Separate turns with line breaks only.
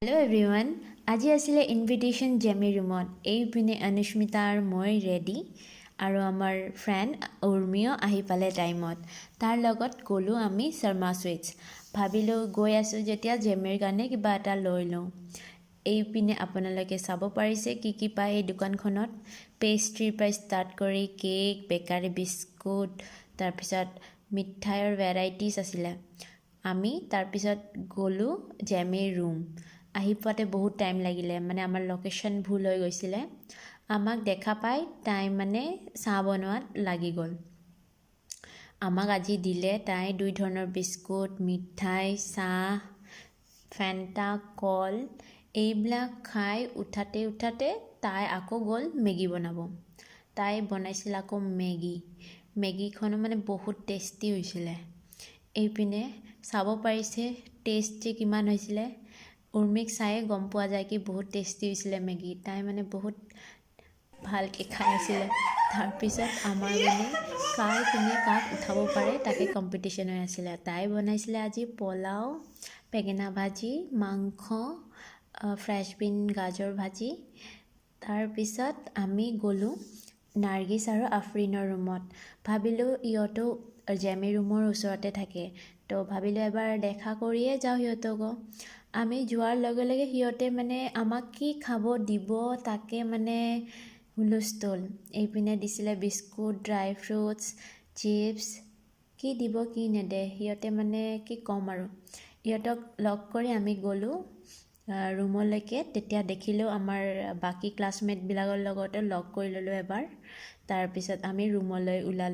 Hello everyone. আজি আছিলে invitation Jamie ৰুমত এইপিনে অনুস্মিতা আৰু মই ৰেডি আৰু আমাৰ ফ্ৰেণ্ড উৰ্মিও আহি পালে টাইমত তাৰ লগত গ'লোঁ আমি শৰ্মা সুইটছ ভাবিলোঁ গৈ আছোঁ যেতিয়া জেমিৰ কাৰণে কিবা এটা লৈ লওঁ এইপিনে আপোনালোকে চাব পাৰিছে কি পায় এই দোকানখনত পেষ্ট্ৰিৰ পৰা ষ্টাৰ্ট কৰি কেক বেকাৰী বিস্কুট তাৰপিছত মিঠাইৰ ভেৰাইটিজ আছিলে আমি তাৰপিছত গ'লোঁ জেমিৰ ৰুম আহি পোৱাতে বহুত টাইম লাগিলে মানে আমাৰ লোকেশ্যন ভুল হৈ গৈছিলে আমাক দেখা পাই টাইম মানে চাহ বনোৱাত লাগি গ'ল আমাক আজি দিলে তাই দুই ধৰণৰ বিস্কুট মিঠাই চাহ ফেণ্টা কল এইবিলাক খাই উঠাতে তাই আকৌ গ'ল মেগী বনাব তাই বনাইছিল আকৌ মেগীখনো মানে বহুত টেষ্টি হৈছিলে এইপিনে চাব পাৰিছে টেষ্ট যে কিমান হৈছিলে উৰ্মিক চাই গম পোৱা যায় কি বহুত টেষ্টি হৈছিলে মেগী তাই মানে বহুত ভালকৈ খাই আছিলে তাৰপিছত আমাৰ মানে কোনে কাক উঠাব পাৰে তাকে কম্পিটিশ্যন হৈ আছিলে তাই বনাইছিলে আজি পোলাও বেঙেনা ভাজি মাংস ফ্ৰেছ বিন গাজৰ ভাজি তাৰপিছত আমি গ'লোঁ নাৰ্গিছ আৰু আফৰিনৰ ৰুমত ভাবিলোঁ ইহঁতো জেমি ৰুমৰ ওচৰতে থাকে তো ভাবিলোঁ এবাৰ দেখা কৰিয়ে যাওঁ সিহঁতকো আমি যোৱাৰ লগে লগে সিহঁতে মানে আমাক কি খাব দিব তাকে মানে হুলস্থুল এইপিনে দিছিলে বিস্কুট ড্ৰাই ফ্ৰুটছ চিপছ কি দিব কি নেদে সিহঁতে মানে কি ক'ম আৰু ইহঁতক লগ কৰি আমি গ'লোঁ ৰুমলৈকে তেতিয়া দেখিলোঁ আমাৰ বাকী ক্লাছমেটবিলাকৰ লগতে লগ কৰি ল'লোঁ এবাৰ তাৰপিছত আমি ৰুমলৈ ওলালোঁ